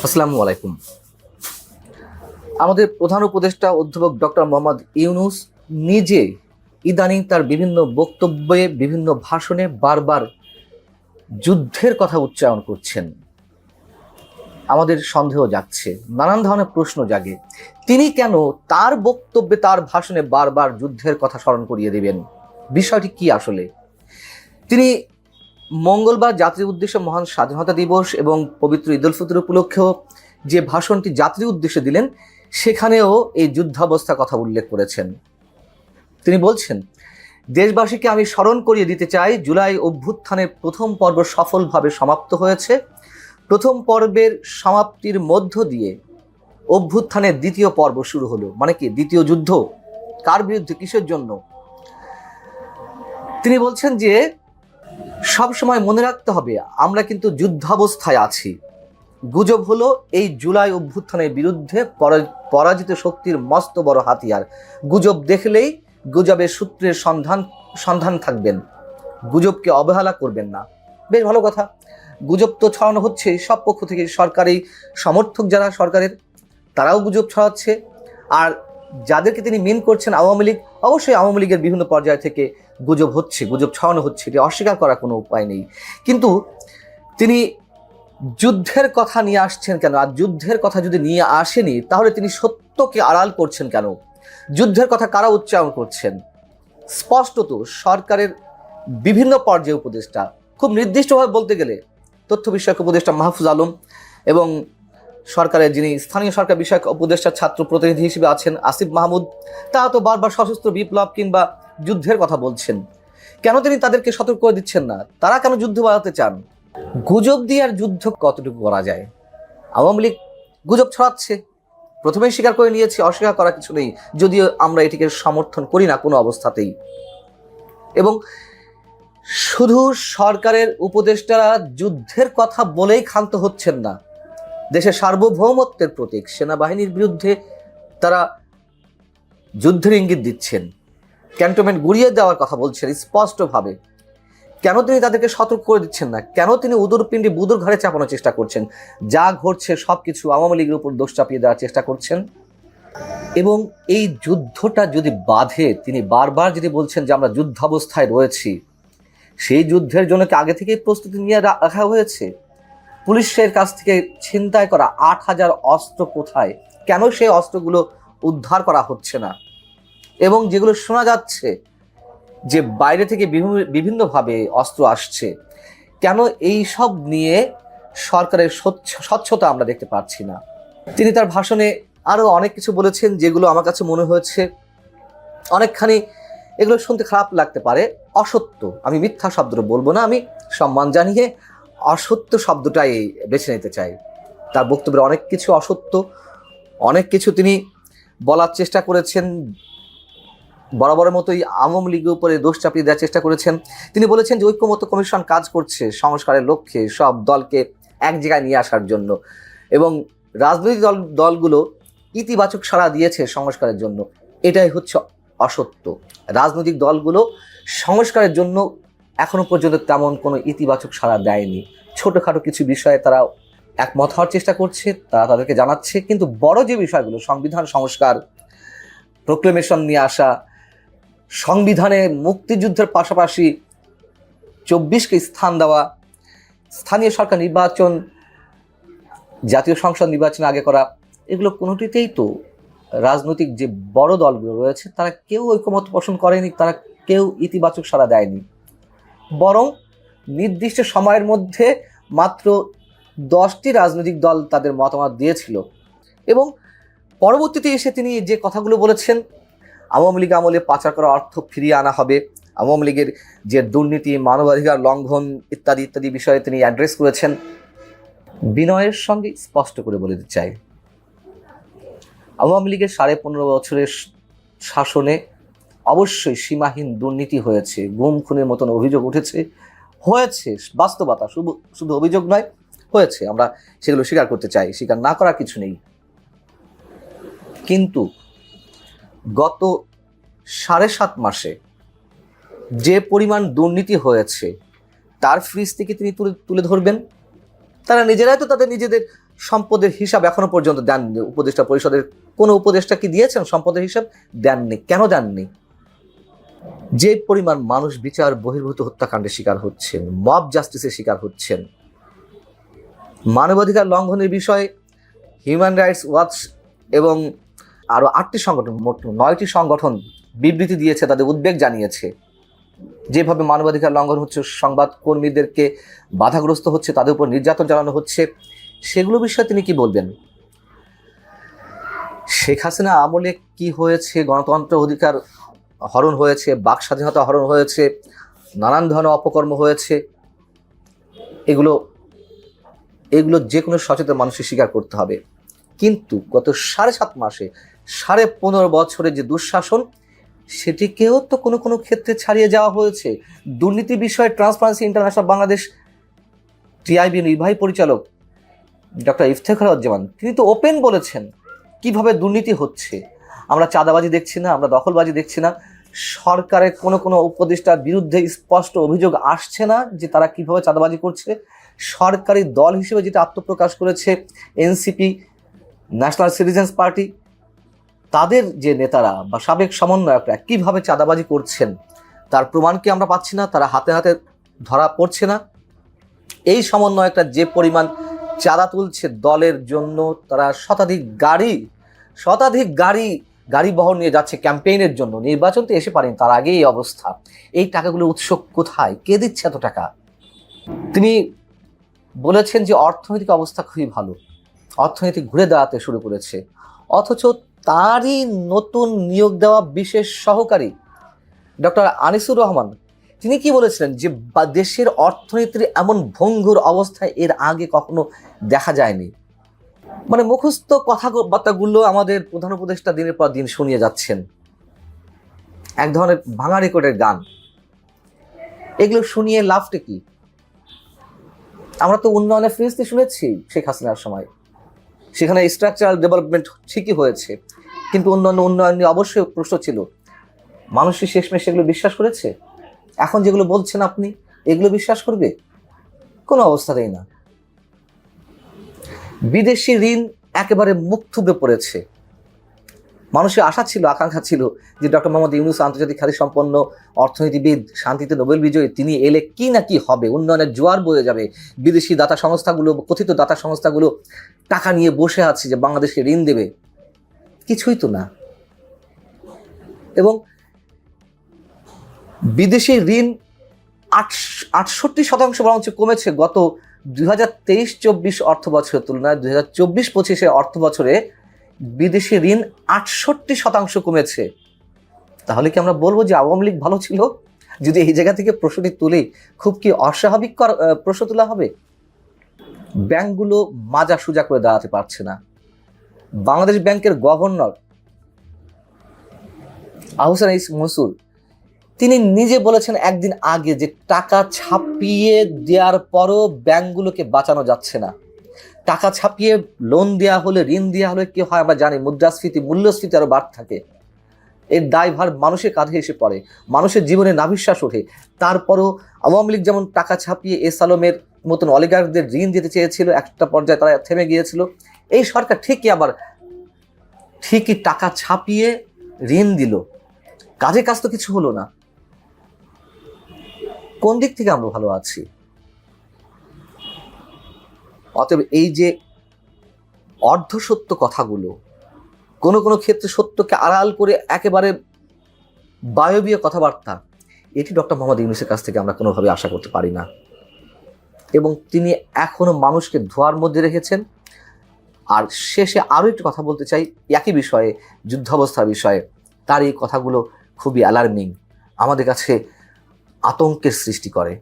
আসসালামু আলাইকুম। আমাদের প্রধান উপদেষ্টা অধ্যাপক ডক্টর মোহাম্মদ ইউনূস নিজে ইদানিং তার বিভিন্ন বক্তব্যে, বিভিন্ন ভাষণে বারবার যুদ্ধের কথা উচ্চারণ করছেন। আমাদের সন্দেহ জাগছে, নানান ধরনের প্রশ্ন জাগে। তিনি কেন তার বক্তব্যে, তার ভাষণে বারবার যুদ্ধের কথা স্মরণ করিয়ে দেবেন? বিষয়টি কি আসলে? তিনি মঙ্গলবার জাতির উদ্দেশ্যে মহান স্বাধীনতা দিবস এবং পবিত্র ঈদ উল ফিতর উপলক্ষেও যে ভাষণটি জাতির উদ্দেশ্যে দিলেন, সেখানেও এই যুদ্ধাবস্থার কথা উল্লেখ করেছেন। তিনি বলছেন, দেশবাসীকে আমি স্মরণ করিয়ে দিতে চাই, জুলাই অভ্যুত্থানের প্রথম পর্ব সফলভাবে সমাপ্ত হয়েছে। প্রথম পর্বের সমাপ্তির মধ্য দিয়ে অভ্যুত্থানের দ্বিতীয় পর্ব শুরু হলো। মানে কি? দ্বিতীয় যুদ্ধ। কার বিরুদ্ধে? কিসের জন্য? তিনি বলছেন যে সব সময় মনে রাখতে হবে, আমরা কিন্তু যুদ্ধাবস্থায় আছি। গুজব হলো এই জুলাই অভ্যুত্থানের বিরুদ্ধে পরাজিত শক্তির মস্ত বড় হাতিয়ার। গুজব দেখলেই গুজবের সূত্রের সন্ধান থাকবেন, গুজবকে অবহেলা করবেন না। বেশ ভালো কথা। গুজব তো ছড়ানো হচ্ছে সব পক্ষ থেকে। সরকারি সমর্থক যারা সরকারের, তারাও গুজব ছড়াচ্ছে। আর যাদেরকে তিনি মিন করছেন, আওয়ামী লীগ, অবশ্যই আওয়ামী লীগের বিভিন্ন পর্যায় থেকে গুজব হচ্ছে, গুজব ছড়ানো হচ্ছে, এটি অস্বীকার করার কোনো উপায় নেই। কিন্তু তিনি যুদ্ধের কথা নিয়ে আসছেন কেন? আর যুদ্ধের কথা যদি নিয়ে আসেনি, তাহলে তিনি সত্যকে আড়াল করছেন কেন? যুদ্ধের কথা কারা উচ্চারণ করছেন? স্পষ্টত সরকারের বিভিন্ন পর্যায়ে উপদেষ্টা, খুব নির্দিষ্টভাবে বলতে গেলে তথ্য বিষয়ক উপদেষ্টা মাহফুজ আলম এবং সরকারের যিনি স্থানীয় সরকার বিষয়ক উপদেষ্টা ছাত্র প্রতিনিধি হিসেবে আছেন আসিফ মাহমুদ, তারা তো বারবার সশস্ত্র বিপ্লব কিংবা যুদ্ধের কথা বলছেন। কেন তিনি তাদেরকে সতর্ক করে দিচ্ছেন না? তারা কেন যুদ্ধ বাড়াতে চান? গুজব দিয়ে আর যুদ্ধ কতটুকু করা যায়? আওয়ামী লীগ গুজব ছড়াচ্ছে, প্রথমেই স্বীকার করে নিয়েছে, অস্বীকার করা কিছু নেই, যদিও আমরা এটিকে সমর্থন করি না কোনো অবস্থাতেই। এবং শুধু সরকারের উপদেষ্টারা যুদ্ধের কথা বলেই ক্ষান্ত হচ্ছেন না। দেশের সার্বভৌমত্বের প্রতীক সেনাবাহিনীর বিরুদ্ধে তারা যুদ্ধের ইঙ্গিত দিচ্ছেন, ক্যান্টনমেন্ট গুড়িয়ে দেওয়ার কথা বলছেন স্পষ্টভাবে। কেন তিনি তাদেরকে সতর্ক করে দিচ্ছেন না? কেন তিনি উদুর পিণ্ডি বুদুর ঘাড়ে চাপানোর চেষ্টা করছেন? যা ঘটছে সবকিছু আওয়ামী লীগের উপর দোষ চাপিয়ে দেওয়ার চেষ্টা করছেন। এবং এই যুদ্ধটা যদি বাধে, তিনি বারবার যদি বলছেন যে আমরা যুদ্ধাবস্থায় রয়েছি, সেই যুদ্ধের জন্য কি আগে থেকেই প্রস্তুতি নিয়ে রাখা হয়েছে? পুলিশের কাছ থেকে ছিনতাই করা ৮,০০০ অস্ত্র কোথায়? কেন সেই অস্ত্রগুলো উদ্ধার করা হচ্ছে না? এবং যেগুলো শোনা যাচ্ছে যে বাইরে থেকে বিভিন্নভাবে অস্ত্র আসছে, কেন এই সব নিয়ে সরকারের স্বচ্ছতা আমরা দেখতে পাচ্ছি না? তিনি তার ভাষণে আরও অনেক কিছু বলেছেন, যেগুলো আমার কাছে মনে হয়েছে অনেকখানি, এগুলো শুনতে খারাপ লাগতে পারে, অসত্য। আমি মিথ্যা শব্দটা বলবো না, আমি সম্মান জানিয়ে অসত্য শব্দটাই বেছে নিতে চাই। তার বক্তব্যের অনেক কিছু অসত্য, অনেক কিছু তিনি বলার চেষ্টা করেছেন, বরাবরের মতোই আওয়ামী লীগের উপরে দোষ চাপিয়ে দেওয়ার চেষ্টা করেছেন। তিনি বলেছেন যে ঐক্যমত্য কমিশন কাজ করছে সংস্কারের লক্ষ্যে, সব দলকে এক জায়গায় নিয়ে আসার জন্য, এবং রাজনৈতিক দলগুলো ইতিবাচক সাড়া দিয়েছে সংস্কারের জন্য। এটাই হচ্ছে অসত্য। রাজনৈতিক দলগুলো সংস্কারের জন্য এখনো পর্যন্ত তেমন কোনো ইতিবাচক সাড়া দেয়নি। ছোটোখাটো কিছু বিষয়ে তারা একমত হওয়ার চেষ্টা করছে, তারা তাদেরকে জানাচ্ছে, কিন্তু বড় যে বিষয়গুলো, সংবিধান সংস্কার, প্রোক্লেমেশন নিয়ে আসা, সংবিধানে মুক্তিযুদ্ধের পাশাপাশি ২৪কে স্থান দেওয়া, স্থানীয় সরকার নির্বাচন জাতীয় সংসদ নির্বাচন আগে করা, এগুলো কোনোটিতেই তো রাজনৈতিক যে বড় দলগুলো রয়েছে তারা কেউ ঐকমত্য পোষণ করেনি, তারা কেউ ইতিবাচক সাড়া দেয়নি। বরং নির্দিষ্ট সময়ের মধ্যে মাত্র 10টি রাজনৈতিক দল তাদের মতামত দিয়েছিল। এবং পরবর্তীতে এসে তিনি যে কথাগুলো বলেছেন, আওয়ামী লীগ আমলে পাচার করা অর্থ ফিরিয়ে আনা হবে, আওয়ামী লীগের যে দুর্নীতি, মানবাধিকার লঙ্ঘন ইত্যাদি ইত্যাদি বিষয়ে তিনি অ্যাড্রেস করেছেন। বিনয়ের সঙ্গে স্পষ্ট করে বলে দিতে চাই, আওয়ামী লীগের 15.5 বছরের শাসনে অবশ্যই সীমাহীন দুর্নীতি হয়েছে, গুম খুনের মতন অভিযোগ উঠেছে, হয়েছে, বাস্তবতা, শুধু অভিযোগ নয়, হয়েছে। আমরা সেগুলো স্বীকার করতে চাই, স্বীকার না করার কিছু নেই। কিন্তু গত 7.5 মাসে যে পরিমাণ দুর্নীতি হয়েছে তার ফ্রিজ থেকে তিনি তুলে ধরবেন? তারা নিজেরাই তো তাদের নিজেদের সম্পদের হিসাব এখনো পর্যন্ত দেননি। উপদেষ্টা পরিষদের কোনো উপদেষ্টা কি দিয়েছেন সম্পদের হিসাব? দেননি। কেন দেননি? যে পরিমাণ মানুষ বিচার বহির্ভূত হত্যাকাণ্ডের শিকার হচ্ছেন, মব জাস্টিসের শিকার হচ্ছেন, মানবাধিকার লঙ্ঘনের বিষয়ে হিউম্যান রাইটস ওয়াচ এবং আরও 8টি সংগঠন, মোট 9টি সংগঠন বিবৃতি দিয়েছে, তাদের উদ্বেগ জানিয়েছে। যেভাবে মানবাধিকার লঙ্ঘন হচ্ছে, সংবাদ কর্মীদেরকে বাধাগ্রস্ত হচ্ছে, তাদের উপর নির্যাতন চালানো হচ্ছে, সেগুলো বিষয়ে তিনি কি বলবেন? শেখ হাসিনা আমলে কি হয়েছে? গণতন্ত্র অধিকার হরণ হয়েছে, বাক স্বাধীনতা হরণ হয়েছে, নানান ধরনের অপকর্ম হয়েছে। এগুলো যে কোনো সচেতন মানুষের স্বীকার করতে হবে। কিন্তু গত 7.5 মাসে 15.5 বছরে যে দুঃশাসন, সেটিকেও তো কোনো কোনো ক্ষেত্রে ছাড়িয়ে যাওয়া হয়েছে। দুর্নীতি বিষয়ে ট্রান্সপারেন্সি ইন্টারন্যাশনাল বাংলাদেশ টিআইবি নির্বাহী পরিচালক ডক্টর ইফতেখারুজ্জামান, তিনি তো ওপেন বলেছেন কিভাবে দুর্নীতি হচ্ছে। আমরা চাঁদাবাজি দেখছি না, আমরা দখলবাজি দেখছি না। সরকারের কোনো উপদেষ্টার বিরুদ্ধে স্পষ্ট অভিযোগ আসছে না যে তারা কিভাবে চাঁদাবাজি করছে। সরকারি দল হিসেবে যেটা আত্মপ্রকাশ করেছে এনসিপি, ন্যাশনাল সিটিজেন্স পার্টি, তাদের যে নেতারা বা সাবেক সমন্বয়করা কিভাবে চাঁদাবাজি করছেন তার প্রমাণ কি আমরা পাচ্ছি না? তারা হাতে হাতে ধরা পড়ছে না? এই সমন্বয়করা যে পরিমাণ চাঁদা তুলছে দলের জন্য, তারা শতাধিক গাড়ি বহর নিয়ে যাচ্ছে ক্যাম্পেইনের জন্য। নির্বাচন তো এসে পারেনি, তার আগেই এই অবস্থা। এই টাকাগুলো উৎস কোথায়? কে দিচ্ছে এত টাকা? তিনি বলেছেন যে অর্থনৈতিক অবস্থা খুবই ভালো, অর্থনীতি ঘুরে দাঁড়াতে শুরু করেছে, অথচ তারই নতুন নিয়োগ দেওয়া বিশেষ সহকারী ডক্টর আনিসুর রহমান, তিনি কি বলেছিলেন যে দেশের অর্থনীতির এমন ভঙ্গুর অবস্থায় এর আগে কখনো দেখা যায়নি। মানে মুখস্থ কথাবার্তাগুলো আমাদের প্রধান উপদেষ্টা দিনের পর দিন শুনিয়ে যাচ্ছেন, এক ধরনের ভাঙা রেকর্ডের গান। এগুলো শুনিয়ে লাভটা কি? আমরা তো উন্নয়নের ফিরিস্তি শুনেছি শেখ হাসিনার সময়, সেখানে স্ট্রাকচারাল ডেভেলপমেন্ট ঠিকই হয়েছে, কিন্তু উন্নয়ন নিয়ে অবশ্যই প্রশ্ন ছিল। মানুষই শেষমেশ সেগুলো বিশ্বাস করেছে। এখন যেগুলো বলছেন আপনি, এগুলো বিশ্বাস করবে? কোনো অবস্থাতেই না। বিদেশি ঋণ একেবারে মুখ থুবড়ে পড়েছে। মানুষের আশা ছিল, আকাঙ্ক্ষা ছিল যে ডক্টর মোহাম্মদ ইউনূস আন্তর্জাতিক খ্যাতি সম্পন্ন অর্থনীতিবিদ, শান্তিতে নোবেল বিজয়ী, তিনি এলে কি না কি হবে, উন্নয়নের জোয়ার বয়ে যাবে। বিদেশি দাতা সংস্থাগুলো, কথিত দাতা সংস্থাগুলো টাকা নিয়ে বসে আছে যে বাংলাদেশকে ঋণ দেবে। কিছুই তো না। এবং বিদেশি ঋণ 68% বরঞ্চ কমেছে গত 2023-24 অর্থ বছরের তুলনায়। 2024-25 অর্থ বছরে বিদেশি ঋণ 68% কমেছে। তাহলে কি আমরা বলবো যে আওয়ামী লীগ ভালো ছিল? যদি এই জায়গা থেকে প্রশ্নটি তুলি, খুব কি অস্বাভাবিক প্রশ্ন তোলা হবে? ব্যাংকগুলো মাজা সুজা করে দাঁড়াতে পারছে না। বাংলাদেশ ব্যাংকের গভর্নর আহসান ইস মনসুর, তিনি নিজে বলেছেন একদিন আগে যে টাকা ছাপিয়ে দেওয়ার পরও ব্যাংকগুলোকে বাঁচানো যাচ্ছে না। টাকা ছাপিয়ে লোন দেওয়া হলে, ঋণ দেওয়া হলে কি হয় আমরা জানি, মুদ্রাস্ফীতি, মূল্যস্ফীতি আরও বাড়তে থাকে। এর দায়ভার মানুষের কাঁধে এসে পড়ে, মানুষের জীবনে নাভিশ্বাস ওঠে। তারপরও আওয়ামী লীগ যেমন টাকা ছাপিয়ে এস আলমের মতন অলিগারদের ঋণ দিতে চেয়েছিল, একটা পর্যায়ে তারা থেমে গিয়েছিল। এই সরকার ঠিকই টাকা ছাপিয়ে ঋণ দিল, কাজ তো কিছু হলো না। কোন দিক থেকে আমরা ভালো আছি? অতএব এই যে অর্ধসত্য কথাগুলো, কোনো ক্ষেত্রে সত্যকে আড়াল করে একেবারে বায়বীয় কথাবার্তা, এটি ডক্টর মোহাম্মদ ইউনূসের কাছ থেকে আমরা কোনোভাবে আশা করতে পারি না। এবং তিনি এখনো মানুষকে ধোয়ার মধ্যে রেখেছেন। আর শেষে আরও একটু কথা বলতে চাই একই বিষয়ে, যুদ্ধাবস্থার বিষয়ে। তার এই কথাগুলো খুবই অ্যালার্মিং, আমাদের কাছে আতঙ্কের সৃষ্টি করে।